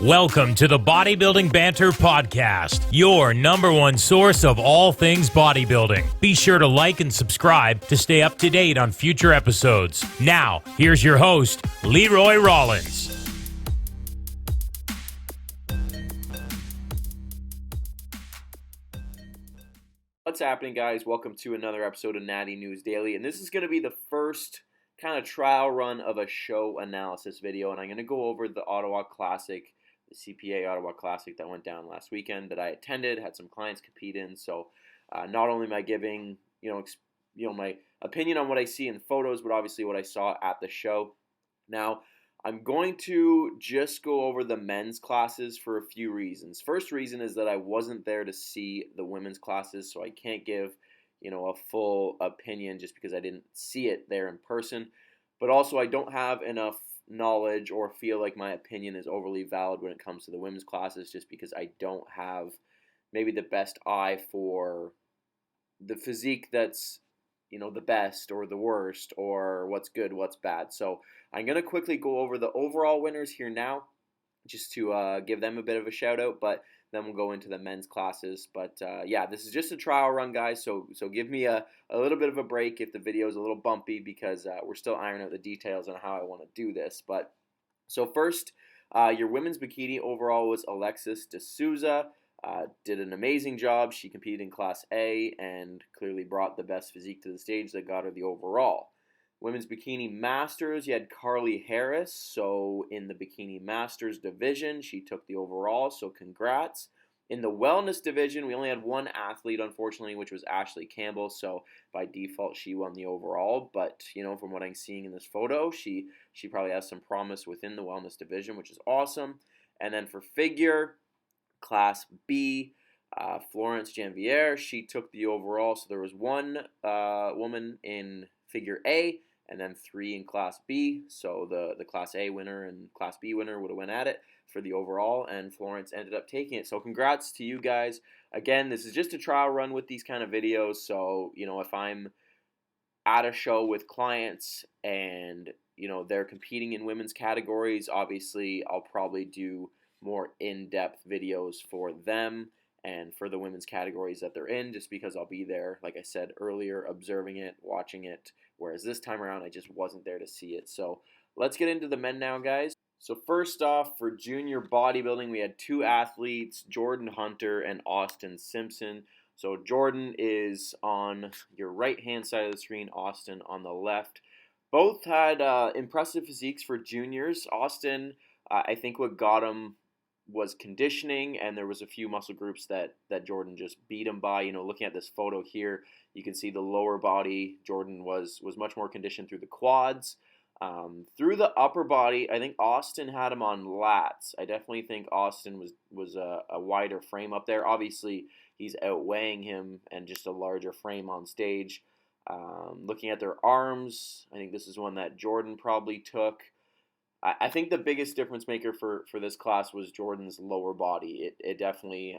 Welcome to the Bodybuilding Banter Podcast, your number one source of all things bodybuilding. Be sure to like and subscribe to stay up to date on future episodes. Now, here's your host, Leroy Rollins. What's happening, guys? Welcome to another episode of Natty News Daily, and this is going to be the first kind of trial run of a show analysis video, and I'm going to go over the Ottawa Classic, the CPA Ottawa Classic that went down last weekend that I attended, had some clients compete in. So not only am I giving my opinion on what I see in photos, but obviously what I saw at the show. Now, I'm going to just go over the men's classes for a few reasons. First reason is that I wasn't there to see the women's classes, so I can't give a full opinion just because I didn't see it there in person. But also, I don't have enough knowledge or feel like my opinion is overly valid when it comes to the women's classes, just because I don't have maybe the best eye for the physique that's the best or the worst, or what's good, what's bad. So I'm going to quickly go over the overall winners here now, just to give them a bit of a shout out, but then we'll go into the men's classes. But yeah, this is just a trial run, guys, so give me a little bit of a break if the video is a little bumpy, because we're still ironing out the details on how I want to do this. But so first, your women's bikini overall was Alexis D'Souza. Did an amazing job. She competed in Class A and clearly brought the best physique to the stage that got her the overall. Women's Bikini Masters, you had Carly Harris. So in the Bikini Masters division, she took the overall, so congrats. In the Wellness division, we only had one athlete, unfortunately, which was Ashley Campbell. So by default, she won the overall. But, from what I'm seeing in this photo, she probably has some promise within the Wellness division, which is awesome. And then for figure, Class B, Florence Janvier, she took the overall. So there was one woman in figure A and then three in Class B. So the Class A winner and Class B winner would have went at it for the overall, and Florence ended up taking it. So congrats to you guys. Again, this is just a trial run with these kind of videos. So, if I'm at a show with clients and, they're competing in women's categories, obviously I'll probably do more in-depth videos for them and for the women's categories that they're in, just because I'll be there, like I said earlier, observing it, watching it, whereas this time around I just wasn't there to see it. So let's get into the men now, guys. So first off, for junior bodybuilding, we had two athletes, Jordan Hunter and Austin Simpson. So Jordan is on your right-hand side of the screen, Austin on the left. Both had impressive physiques for juniors. Austin, I think what got him was conditioning, and there was a few muscle groups that Jordan just beat him by. Looking at this photo here, you can see the lower body. Jordan was much more conditioned through the quads. Through the upper body, I think Austin had him on lats. I definitely think Austin was a wider frame up there. Obviously, he's outweighing him and just a larger frame on stage. Looking at their arms, I think this is one that Jordan probably took. I think the biggest difference maker for this class was Jordan's lower body. It definitely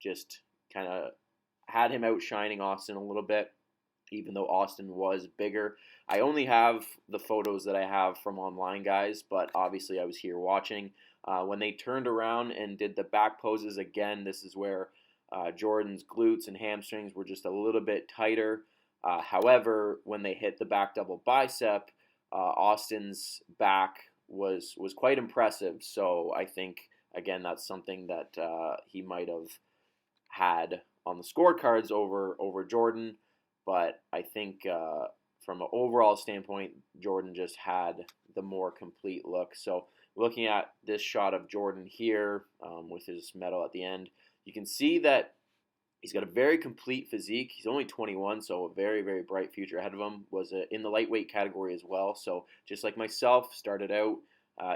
just kind of had him outshining Austin a little bit, even though Austin was bigger. I only have the photos that I have from online, guys, but obviously I was here watching. When they turned around and did the back poses again, this is where Jordan's glutes and hamstrings were just a little bit tighter. However, when they hit the back double bicep, Austin's back was quite impressive. So I think, again, that's something that he might have had on the scorecards over Jordan. But I think from an overall standpoint, Jordan just had the more complete look. So looking at this shot of Jordan here with his medal at the end, you can see that he's got a very complete physique. He's only 21, so a very, very bright future ahead of him. Was in the lightweight category as well. So just like myself, started out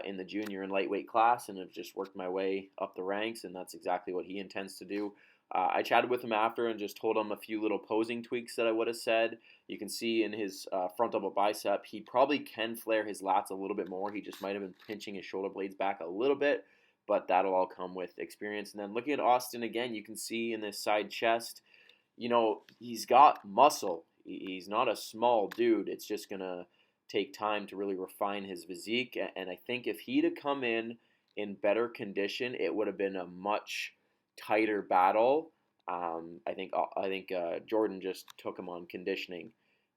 in the junior and lightweight class and have just worked my way up the ranks, and that's exactly what he intends to do. I chatted with him after and just told him a few little posing tweaks that I would have said. You can see in his front double bicep, he probably can flare his lats a little bit more. He just might have been pinching his shoulder blades back a little bit, but that'll all come with experience. And then looking at Austin again, you can see in this side chest, he's got muscle. He's not a small dude. It's just going to take time to really refine his physique. And I think if he'd have come in in better condition, it would have been a much tighter battle. I think Jordan just took him on conditioning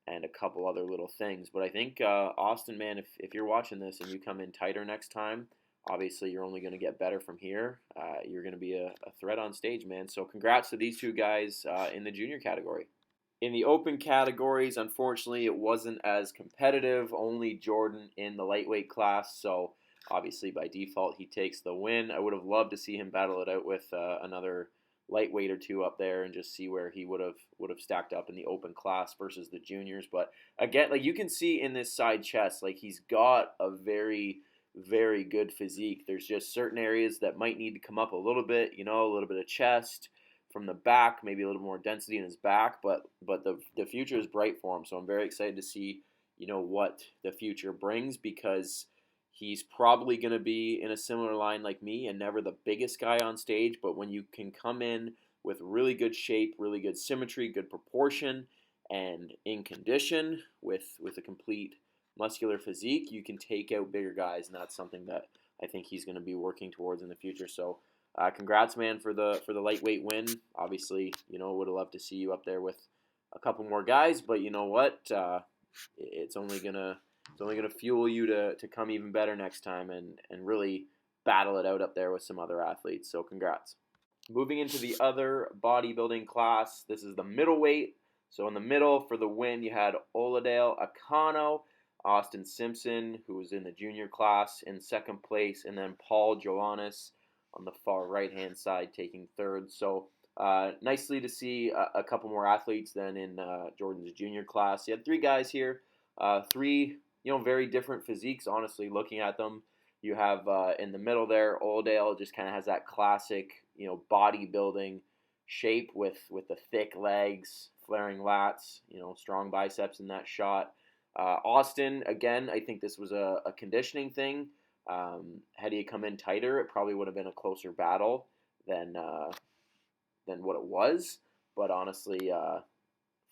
and a couple other little things. But I think Austin, man, if you're watching this and you come in tighter next time, obviously you're only going to get better from here. You're going to be a threat on stage, man. So congrats to these two guys in the junior category. In the open categories, unfortunately, it wasn't as competitive. Only Jordan in the lightweight class, so obviously by default he takes the win. I would have loved to see him battle it out with another lightweight or two up there and just see where he would have stacked up in the open class versus the juniors. But again, like you can see in this side chest, like he's got a very, very good physique. There's just certain areas that might need to come up a little bit, a little bit of chest from the back, maybe a little more density in his back, but the future is bright for him. So I'm very excited to see, what the future brings, because he's probably going to be in a similar line like me and never the biggest guy on stage, but when you can come in with really good shape, really good symmetry, good proportion, and in condition with a complete muscular physique, you can take out bigger guys, and that's something that I think he's going to be working towards in the future. So congrats, man, for the lightweight win. Obviously, would have loved to see you up there with a couple more guys, but you know what? It's only gonna fuel you to come even better next time and really battle it out up there with some other athletes. So congrats. Moving into the other bodybuilding class, this is the middleweight. So in the middle for the win, you had Oladale Akano, Austin Simpson, who was in the junior class, in second place, and then Paul Joannis on the far right-hand side taking third. So nicely to see a couple more athletes than in Jordan's junior class. You had three guys here, three very different physiques, honestly, looking at them. You have in the middle there, Oldale just kind of has that classic, bodybuilding shape with the thick legs, flaring lats, strong biceps in that shot. Austin, again, I think this was a conditioning thing. Had he come in tighter, it probably would have been a closer battle than what it was. But honestly,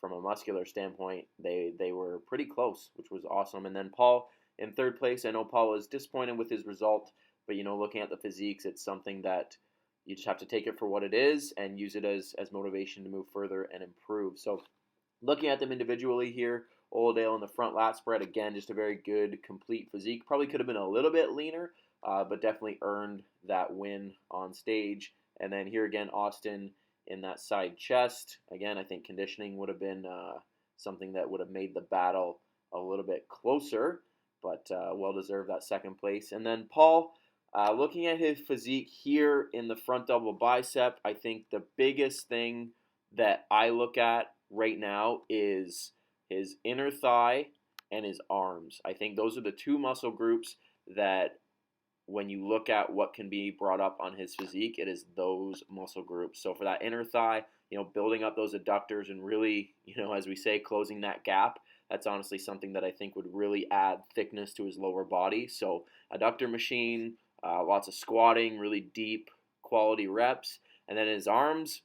from a muscular standpoint, they were pretty close, which was awesome. And then Paul in third place. I know Paul was disappointed with his result, but looking at the physiques, it's something that you just have to take it for what it is and use it as motivation to move further and improve. So looking at them individually here, Oldale in the front lat spread, again, just a very good, complete physique. Probably could have been a little bit leaner, but definitely earned that win on stage. And then here again, Austin in that side chest. Again, I think conditioning would have been something that would have made the battle a little bit closer, but well-deserved that second place. And then Paul, looking at his physique here in the front double bicep, I think the biggest thing that I look at right now is his inner thigh and his arms. I think those are the two muscle groups that when you look at what can be brought up on his physique, it is those muscle groups. So for that inner thigh, building up those adductors and really, as we say, closing that gap, that's honestly something that I think would really add thickness to his lower body. So adductor machine, lots of squatting, really deep quality reps. And then his arms,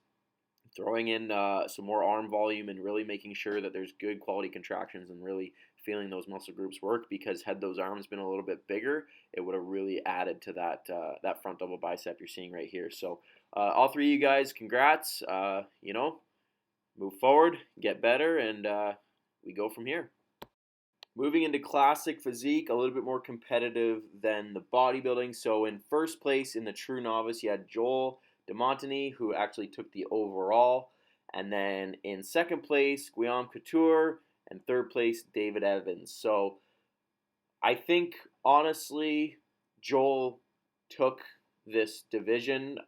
throwing in some more arm volume and really making sure that there's good quality contractions and really feeling those muscle groups work, because had those arms been a little bit bigger, it would have really added to that front double bicep you're seeing right here. So all three of you guys, congrats. Move forward, get better, and we go from here. Moving into classic physique, a little bit more competitive than the bodybuilding. So in first place in the true novice, you had Joel DeMontany, who actually took the overall. And then in second place, Guillaume Couture, and third place, David Evans. So I think, honestly, Joel took this division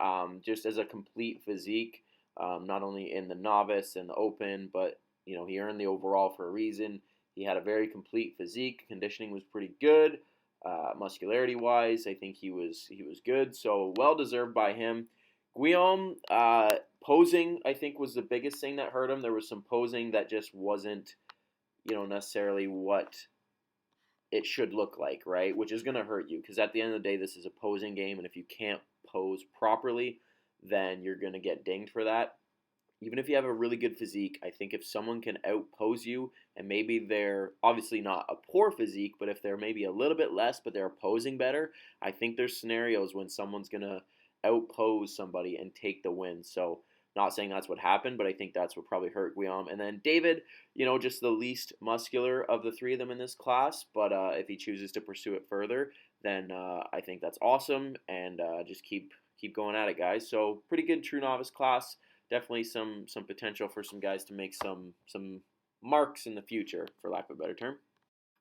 just as a complete physique, not only in the novice and the open, but he earned the overall for a reason. He had a very complete physique. Conditioning was pretty good. Muscularity-wise, I think he was good. So well-deserved by him. Guillaume, posing, I think, was the biggest thing that hurt him. There was some posing that just wasn't, necessarily what it should look like, right? Which is going to hurt you, because at the end of the day, this is a posing game, and if you can't pose properly, then you're going to get dinged for that. even if you have a really good physique, I think if someone can outpose you, and maybe they're obviously not a poor physique, but if they're maybe a little bit less, but they're posing better, I think there's scenarios when someone's going to outpose somebody and take the win. So, not saying that's what happened, but I think that's what probably hurt Guillaume. And then David, just the least muscular of the three of them in this class, but if he chooses to pursue it further, then I think that's awesome, and just keep going at it, guys. So, pretty good true novice class. Definitely some potential for some guys to make some marks in the future, for lack of a better term.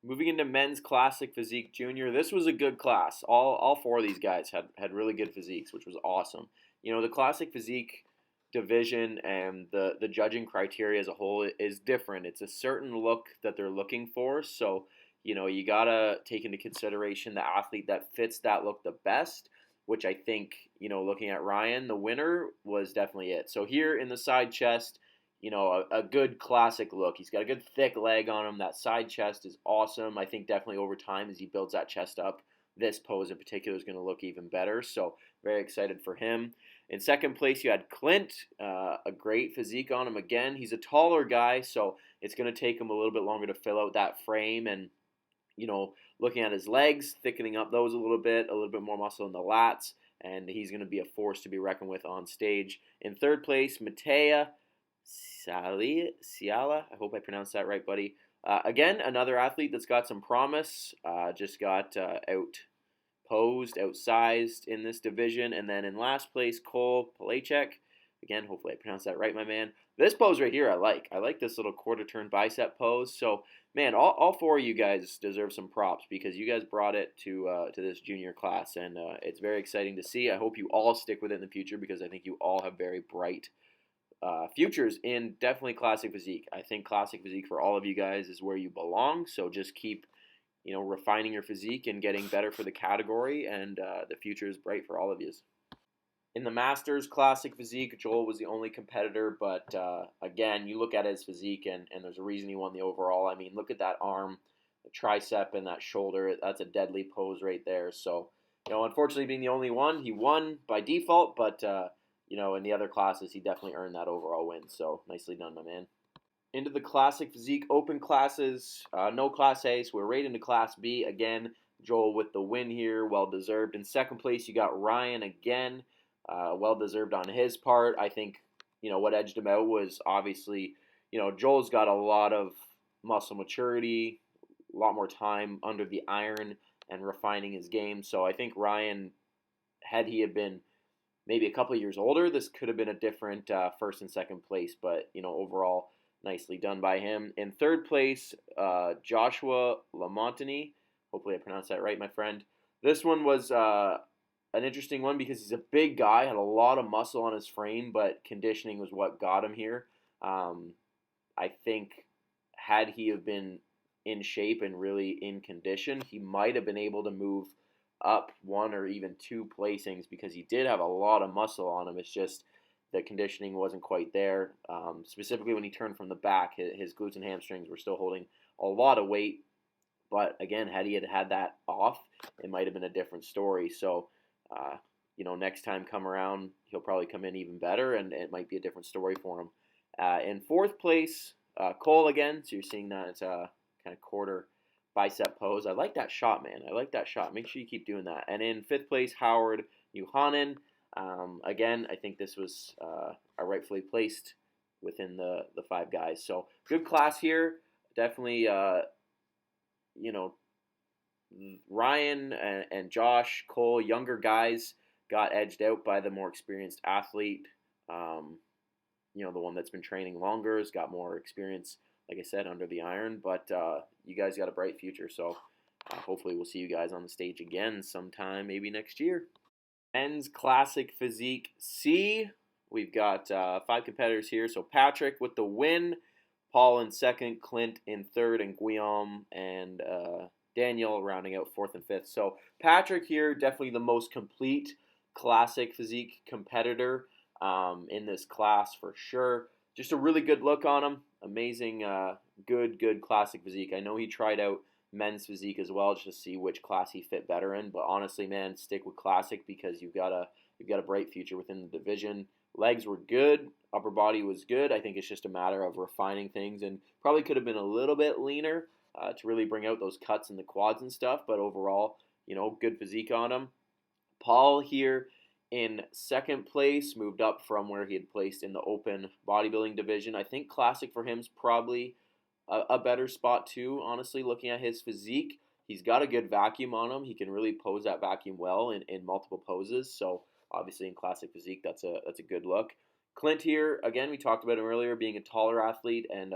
Moving into men's classic physique junior, this was a good class. All four of these guys had really good physiques, which was awesome. The classic physique division and the judging criteria as a whole is different. It's a certain look that they're looking for, so you gotta take into consideration the athlete that fits that look the best, which I think, looking at Ryan, the winner was definitely it. So here in the side chest, a good classic look. He's got a good thick leg on him. That side chest is awesome. I think definitely over time as he builds that chest up, this pose in particular is going to look even better. So very excited for him. In second place, you had Clint, a great physique on him. Again, he's a taller guy, so it's going to take him a little bit longer to fill out that frame. And, looking at his legs, thickening up those a little bit more muscle in the lats, and he's going to be a force to be reckoned with on stage. In third place, Matea Ciala, I hope I pronounced that right, buddy. Again, another athlete that's got some promise, just got outposed, outsized in this division. And then in last place, Cole Palachek. Again, hopefully I pronounced that right, my man. This pose right here I like. I like this little quarter turn bicep pose. So, man, all four of you guys deserve some props because you guys brought it to this junior class, and it's very exciting to see. I hope you all stick with it in the future because I think you all have very bright futures in definitely classic physique. I think classic physique for all of you guys is where you belong. So just keep, refining your physique and getting better for the category, and the future is bright for all of you. In the Masters Classic Physique, Joel was the only competitor, but again, you look at his physique, and there's a reason he won the overall. I mean, look at that arm, the tricep, and that shoulder. That's a deadly pose right there. So, unfortunately being the only one, he won by default, but, in the other classes, he definitely earned that overall win. So, nicely done, my man. Into the Classic Physique Open classes, no Class A, so we're right into Class B. Again, Joel with the win here, well-deserved. In second place, you got Ryan again. Well-deserved on his part. I think, what edged him out was obviously, Joel's got a lot of muscle maturity, a lot more time under the iron and refining his game. So I think Ryan, had he been maybe a couple of years older, this could have been a different first and second place. But, overall, nicely done by him. In third place, Joshua Lamontini. Hopefully I pronounced that right, my friend. This one was an interesting one because he's a big guy, had a lot of muscle on his frame, but conditioning was what got him here. I think had he have been in shape and really in condition, he might have been able to move up one or even two placings because he did have a lot of muscle on him. It's just the conditioning wasn't quite there. Specifically when he turned from the back, his glutes and hamstrings were still holding a lot of weight. But again, had he had that off, it might have been a different story. So, next time come around, he'll probably come in even better, and it might be a different story for him. In fourth place, Cole again. So you're seeing that it's a kind of quarter bicep pose. I like that shot, man. I like that shot. Make sure you keep doing that. And in fifth place, Howard Yuhanen. Again, I think this was rightfully placed within the five guys. So good class here. Definitely, Ryan and Josh, Cole, younger guys, got edged out by the more experienced athlete. The one that's been training longer has got more experience, like I said, under the iron. But you guys got a bright future, so hopefully we'll see you guys on the stage again sometime, maybe next year. Men's Classic Physique C. We've got 5 competitors here. So Patrick with the win, Paul in second, Clint in third, and Guillaume and Daniel rounding out fourth and fifth. So Patrick here, definitely the most complete classic physique competitor in this class for sure. Just a really good look on him. Amazing, good classic physique. I know he tried out men's physique as well, just to see which class he fit better in. But honestly, man, stick with Classic because you've got a bright future within the division. Legs were good, upper body was good. I think it's just a matter of refining things, and probably could have been a little bit leaner to really bring out those cuts in the quads and stuff. But overall, good physique on him. Paul here in second place, moved up from where he had placed in the open bodybuilding division. I think Classic for him is probably a better spot too, honestly, looking at his physique. He's got a good vacuum on him. He can really pose that vacuum well in multiple poses. So obviously in Classic physique, that's a good look. Clint here, again, we talked about him earlier, being a taller athlete and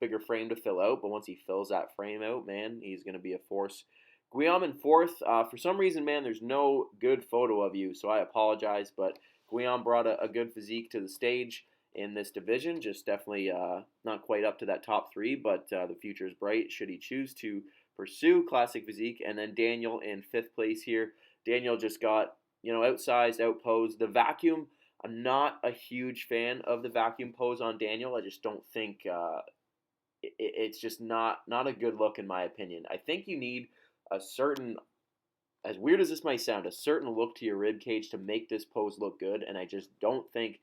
bigger frame to fill out. But once he fills that frame out, man, he's going to be a force. Guillaume in fourth. For some reason, man, there's no good photo of you, so I apologize. But Guillaume brought a good physique to the stage in this division. Just definitely not quite up to that top three, but the future is bright should he choose to pursue Classic physique. And then Daniel in fifth place here. Daniel just got outsized, outposed. The vacuum, I'm not a huge fan of the vacuum pose on Daniel. I just don't think it's just not a good look in my opinion. I think you need a certain, as weird as this might sound, a certain look to your rib cage to make this pose look good, and I just don't think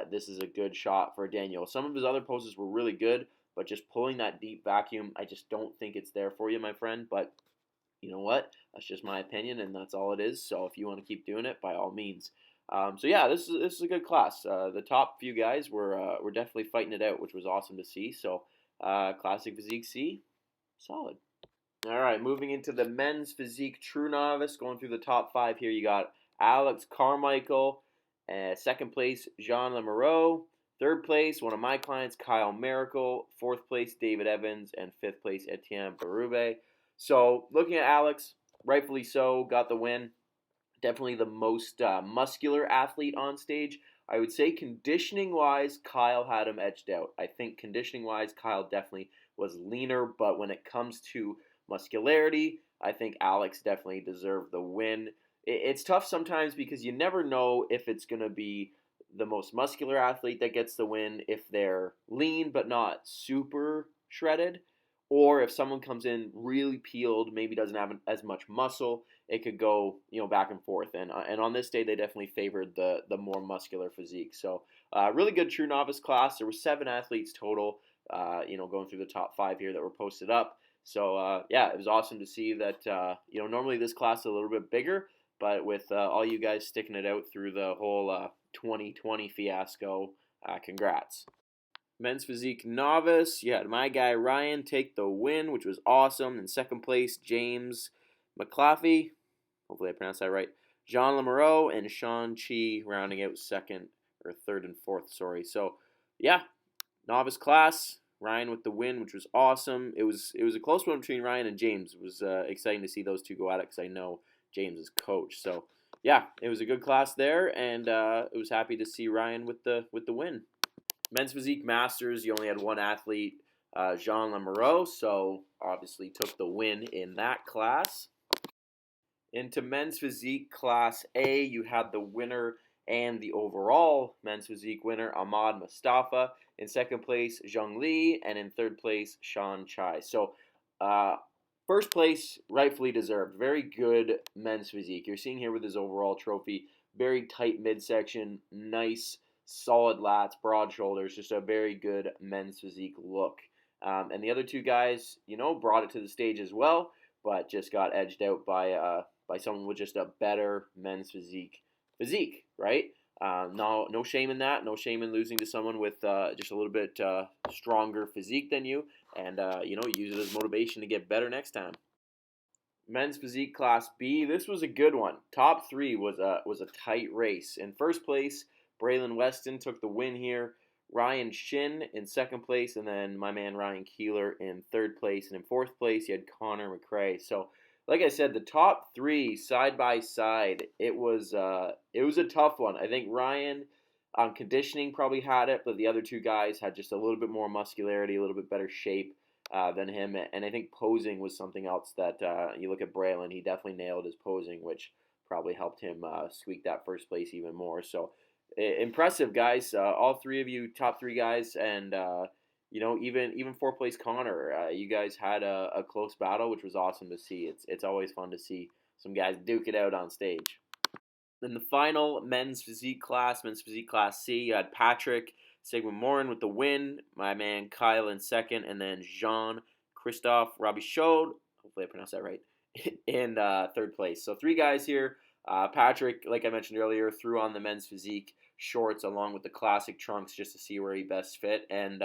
this is a good shot for Daniel. Some of his other poses were really good, but just pulling that deep vacuum, I just don't think it's there for you, my friend. But you know what? That's just my opinion, and that's all it is. So if you want to keep doing it, by all means. So yeah, this is a good class. The top few guys were definitely fighting it out, which was awesome to see. So Classic Physique C, solid. All right, moving into the men's physique true novice, going through the top five here. You got Alex Carmichael, second place, Jean Lamoureux, third place, one of my clients, Kyle Miracle, fourth place, David Evans, and fifth place, Etienne Berube. So looking at Alex, rightfully so, got the win. Definitely the most muscular athlete on stage. I would say conditioning-wise, Kyle had him edged out. I think conditioning-wise, Kyle definitely was leaner, but when it comes to muscularity, I think Alex definitely deserved the win. It's tough sometimes because you never know if it's going to be the most muscular athlete that gets the win, if they're lean but not super shredded, or if someone comes in really peeled, maybe doesn't have as much muscle, it could go back and forth. And on this day, they definitely favored the more muscular physique. So really good true novice class. There were 7 athletes total, going through the top 5 here that were posted up. So, yeah, it was awesome to see that, normally this class is a little bit bigger, but with all you guys sticking it out through the whole 2020 fiasco, congrats. Men's physique novice, you had my guy Ryan take the win, which was awesome. In second place, James McClaffey, hopefully I pronounced that right, Jean Lamoureux, and Sean Chi rounding out third and fourth, sorry. So, yeah, novice class. Ryan with the win, which was awesome. It was a close one between Ryan and James. It was exciting to see those two go at it because I know James' coach. So yeah, it was a good class there, and it was happy to see Ryan with the win. Men's physique masters, you only had one athlete, Jean Lamoureux, so obviously took the win in that class. Into men's physique class A, you had the winner and the overall men's physique winner, Ahmad Mustafa. In second place, Zheng Li, and in third place, Sean Chai. So, first place, rightfully deserved. Very good men's physique. You're seeing here with his overall trophy, very tight midsection, nice, solid lats, broad shoulders, just a very good men's physique look. And the other two guys, brought it to the stage as well, but just got edged out by someone with just a better men's physique, right? No shame in that. No shame in losing to someone with just a little bit stronger physique than you, and use it as motivation to get better next time. Men's physique class B. This was a good one. Top 3 was a tight race. In first place, Braylon Weston took the win here. Ryan Shin in second place, and then my man Ryan Keeler in third place. And in fourth place, you had Connor McRae. So, like I said, the top 3 side by side, it was a tough one. I think Ryan on conditioning probably had it, but the other two guys had just a little bit more muscularity, a little bit better shape than him. And I think posing was something else that you look at Braylon, he definitely nailed his posing, which probably helped him squeak that first place even more. So impressive, guys. All 3 of you, top 3 guys, and even fourth place Connor, you guys had a close battle, which was awesome to see. It's always fun to see some guys duke it out on stage. Then the final men's physique class C, you had Patrick Sigmund-Morin with the win, my man Kyle in second, and then Jean-Christophe Robichaud, hopefully I pronounced that right, in third place. So 3 guys here. Patrick, like I mentioned earlier, threw on the men's physique shorts along with the classic trunks just to see where he best fit. And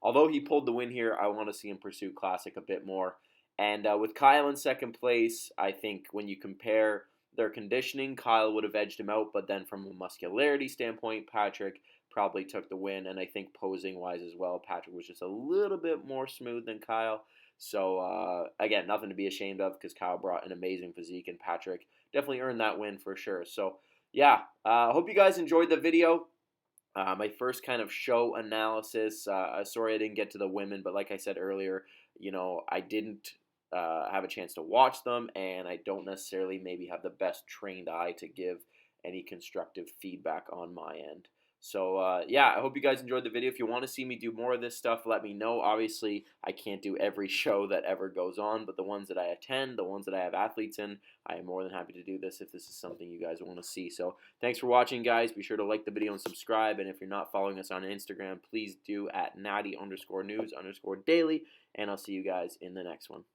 although he pulled the win here, I want to see him pursue classic a bit more. And with Kyle in second place, I think when you compare their conditioning, Kyle would have edged him out. But then from a muscularity standpoint, Patrick probably took the win. And I think posing wise as well, Patrick was just a little bit more smooth than Kyle. So again, nothing to be ashamed of because Kyle brought an amazing physique and Patrick definitely earned that win for sure. So yeah, hope you guys enjoyed the video. My first kind of show analysis. Sorry I didn't get to the women, but like I said earlier, I didn't have a chance to watch them, and I don't necessarily maybe have the best trained eye to give any constructive feedback on my end. So yeah, I hope you guys enjoyed the video. If you want to see me do more of this stuff, let me know. Obviously, I can't do every show that ever goes on, but the ones that I attend, the ones that I have athletes in, I am more than happy to do this if this is something you guys want to see. So thanks for watching, guys. Be sure to like the video and subscribe. And if you're not following us on Instagram, please do at Natty_news_daily. And I'll see you guys in the next one.